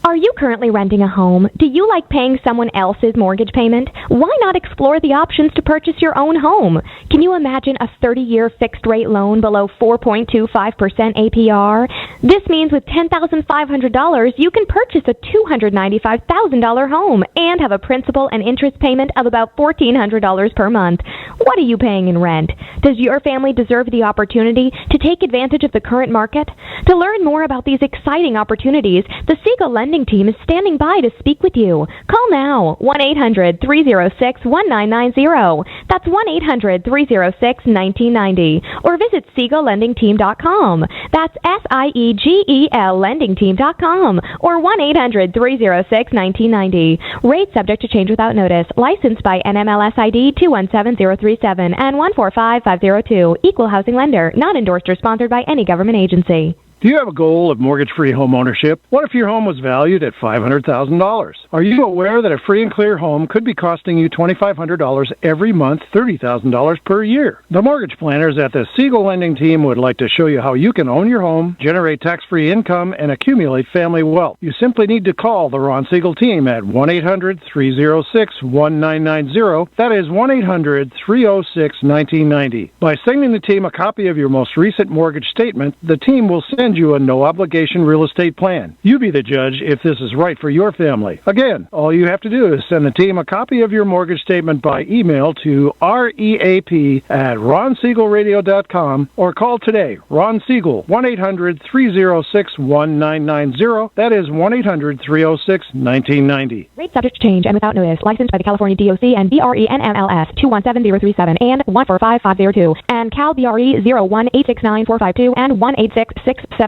Are you currently renting a home? Do you like paying someone else's mortgage payment? Why not explore the options to purchase your own home? Can you imagine a 30-year fixed-rate loan below 4.25% APR? This means with $10,500, you can purchase a $295,000 home and have a principal and interest payment of about $1,400 per month. What are you paying in rent? Does your family deserve the opportunity to take advantage of the current market? To learn more about these exciting opportunities, the Siegel Lending Team is standing by to speak with you. Call now, 1-800-306-1990. That's 1-800-306-1990. Or visit SiegelLendingTeam.com. That's SIEGEL LendingTeam.com. Or 1-800-306-1990. Rate subject to change without notice. Licensed by NMLS ID 217037 and 145502. Equal housing lender. Not endorsed or sponsored by any government agency. Do you have a goal of mortgage-free home ownership? What if your home was valued at $500,000? Are you aware that a free and clear home could be costing you $2,500 every month, $30,000 per year? The mortgage planners at the Siegel Lending Team would like to show you how you can own your home, generate tax-free income, and accumulate family wealth. You simply need to call the Ron Siegel Team at 1-800-306-1990. That is 1-800-306-1990. By sending the team a copy of your most recent mortgage statement, the team will send you a no-obligation real estate plan. You be the judge if this is right for your family. Again, all you have to do is send the team a copy of your mortgage statement by email to reap@ronsiegelradio.com or call today. Ron Siegel, 1-800-306-1990. That is 1-800-306-1990. Rate subject to change and without notice. Licensed by the California DOC and BRE NMLS 217037 and 145502 and Cal BRE 018694452 and 1866775.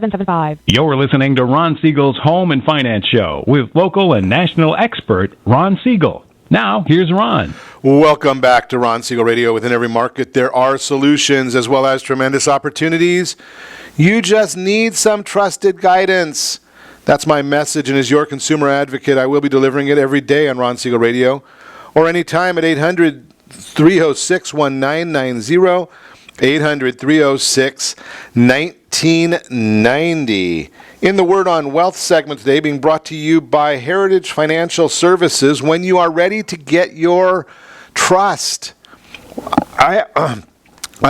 You're listening to Ron Siegel's Home and Finance Show with local and national expert Ron Siegel. Now, here's Ron. Welcome back to Ron Siegel Radio. Within every market, there are solutions as well as tremendous opportunities. You just need some trusted guidance. That's my message, and as your consumer advocate, I will be delivering it every day on Ron Siegel Radio or anytime at 800-306-1990. 800-306-1990. In the Word on Wealth segment today, being brought to you by Heritage Financial Services. When you are ready to get your trust, I've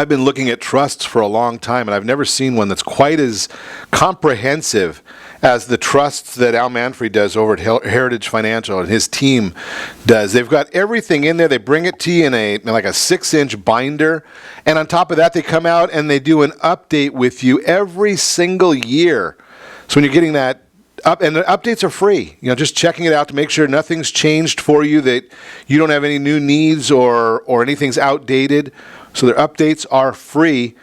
been looking at trusts for a long time, and I've never seen one that's quite as comprehensive as the trusts that Al Manfrey does over at Heritage Financial and his team does. They've got everything in there. They bring it to you in like a 6-inch binder, and on top of that, they come out and they do an update with you every single year. So when you're getting that up, and the updates are free. You know, just checking it out to make sure nothing's changed for you, that you don't have any new needs or anything's outdated. So their updates are free.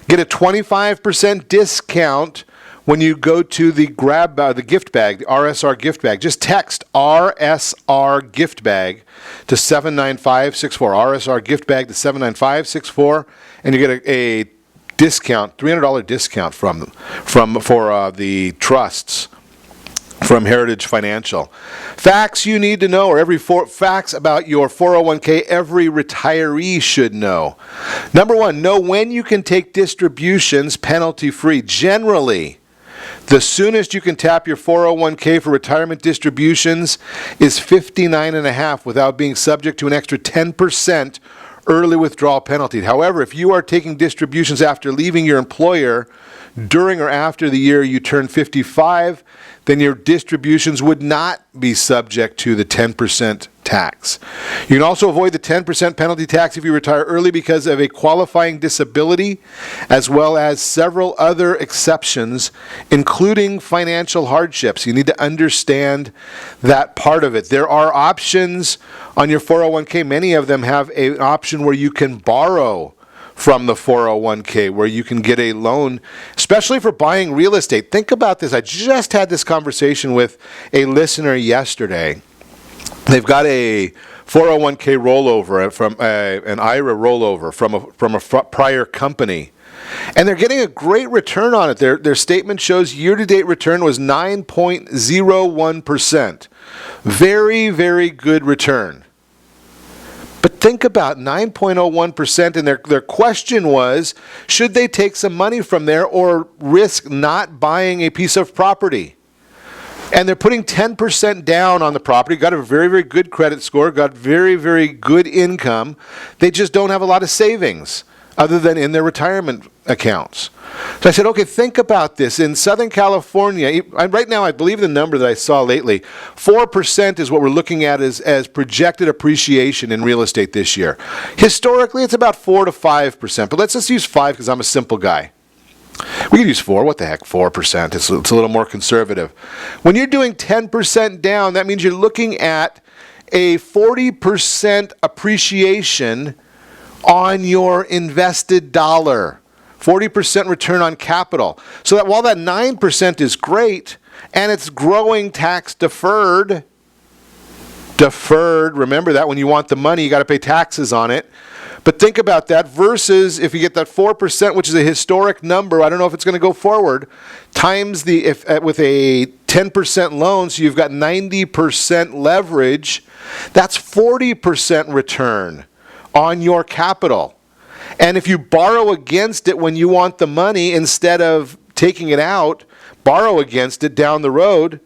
Get a 25% discount when you go to the the gift bag, the RSR gift bag, just text RSR gift bag to 79564. RSR gift bag to 79564, and you get a discount, $300 discount for the trusts from Heritage Financial. Facts you need to know, or facts about your 401k every retiree should know. Number one, know when you can take distributions penalty-free. Generally, the soonest you can tap your 401k for retirement distributions is 59.5 without being subject to an extra 10% early withdrawal penalty. However, if you are taking distributions after leaving your employer during or after the year you turn 55, then your distributions would not be subject to the 10% tax. You can also avoid the 10% penalty tax if you retire early because of a qualifying disability, as well as several other exceptions, including financial hardships. You need to understand that part of it. There are options on your 401k. Many of them have an option where you can borrow from the 401k, where you can get a loan, especially for buying real estate. Think about this. I just had this conversation with a listener yesterday. They've got a 401k rollover from an IRA rollover from a prior company, and they're getting a great return on it. Their statement shows year-to-date return was 9.01%. Very, very good return. But think about 9.01%, and their question was, should they take some money from there or risk not buying a piece of property? And they're putting 10% down on the property, got a very, very good credit score, got very, very good income. They just don't have a lot of savings other than in their retirement accounts. So I said, okay, think about this. In Southern California, right now I believe the number that I saw lately, 4% is what we're looking at as projected appreciation in real estate this year. Historically, it's about 4 to 5%, but let's just use 5 because I'm a simple guy. We could use 4. What the heck, 4%? It's a little more conservative. When you're doing 10% down, that means you're looking at a 40% appreciation on your invested dollar. 40% return on capital. So that while that 9% is great, and it's growing tax deferred, remember that when you want the money, you got to pay taxes on it. But think about that versus if you get that 4%, which is a historic number, I don't know if it's going to go forward, times with a 10% loan, so you've got 90% leverage, that's 40% return on your capital. And if you borrow against it when you want the money, instead of taking it out, borrow against it down the road,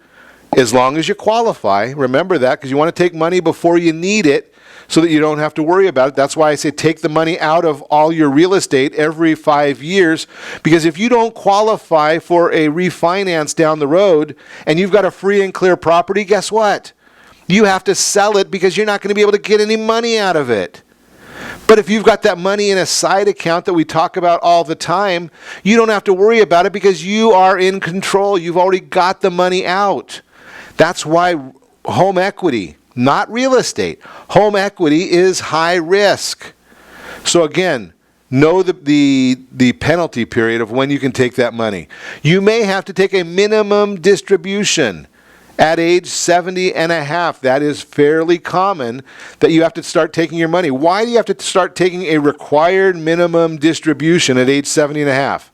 as long as you qualify. Remember that, because you want to take money before you need it so that you don't have to worry about it. That's why I say take the money out of all your real estate every 5 years, because if you don't qualify for a refinance down the road and you've got a free and clear property, guess what? You have to sell it because you're not going to be able to get any money out of it. But if you've got that money in a side account that we talk about all the time, you don't have to worry about it because you are in control. You've already got the money out. That's why home equity, not real estate, home equity is high risk. So again, know the penalty period of when you can take that money. You may have to take a minimum distribution at age 70 and a half. That is fairly common that you have to start taking your money. Why do you have to start taking a required minimum distribution at age 70 and a half?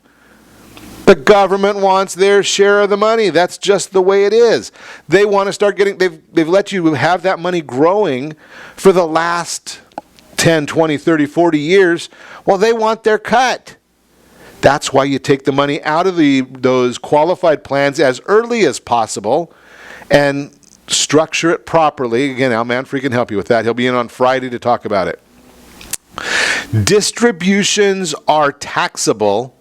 The government wants their share of the money. That's just the way it is. They want to start getting, they've let you have that money growing for the last 10, 20, 30, 40 years. Well, they want their cut. That's why you take the money out of those qualified plans as early as possible and structure it properly. Again, Al Manfrey can help you with that. He'll be in on Friday to talk about it. Distributions are taxable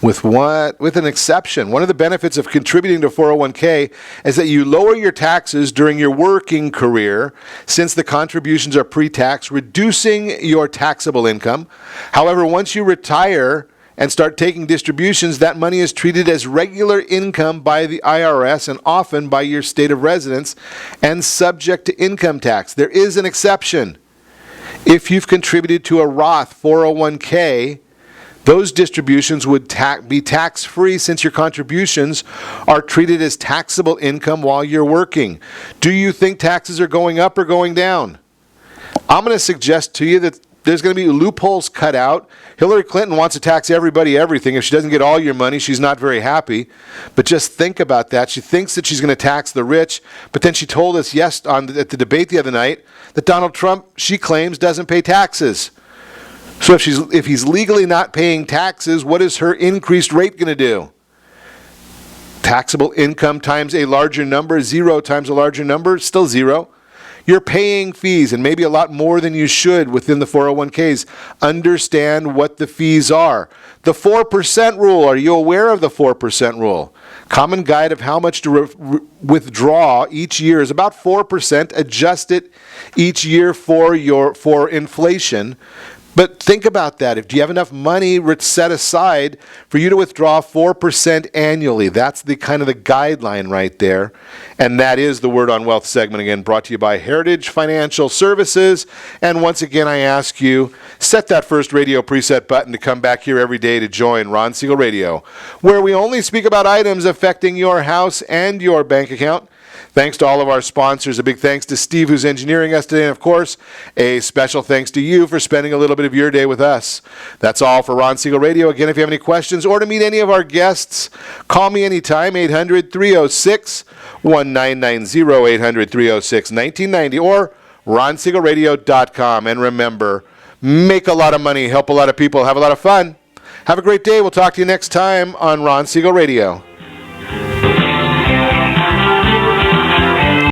with an exception. One of the benefits of contributing to 401k is that you lower your taxes during your working career since the contributions are pre-tax, reducing your taxable income. However, once you retire and start taking distributions, that money is treated as regular income by the IRS and often by your state of residence and subject to income tax. There is an exception. If you've contributed to a Roth 401k, Those distributions would be tax-free since your contributions are treated as taxable income while you're working. Do you think taxes are going up or going down? I'm going to suggest to you that there's going to be loopholes cut out. Hillary Clinton wants to tax everybody everything. If she doesn't get all your money, she's not very happy. But just think about that. She thinks that she's going to tax the rich, but then she told us at the debate the other night that Donald Trump, she claims, doesn't pay taxes. So if he's legally not paying taxes, what is her increased rate going to do? Taxable income times a larger number, 0 times a larger number, still 0. You're paying fees, and maybe a lot more than you should within the 401ks. Understand what the fees are. The 4% rule, are you aware of the 4% rule? Common guide of how much to withdraw each year is about 4%. Adjust it each year for inflation. But think about that. Do you have enough money set aside for you to withdraw 4% annually? That's the kind of the guideline right there. And that is the Word on Wealth segment, again, brought to you by Heritage Financial Services. And once again, I ask you, set that first radio preset button to come back here every day to join Ron Siegel Radio, where we only speak about items affecting your house and your bank account. Thanks to all of our sponsors. A big thanks to Steve, who's engineering us today. And, of course, a special thanks to you for spending a little bit of your day with us. That's all for Ron Siegel Radio. Again, if you have any questions or to meet any of our guests, call me anytime, 800-306-1990, 800-306-1990, or ronsiegelradio.com. And remember, make a lot of money, help a lot of people, have a lot of fun. Have a great day. We'll talk to you next time on Ron Siegel Radio.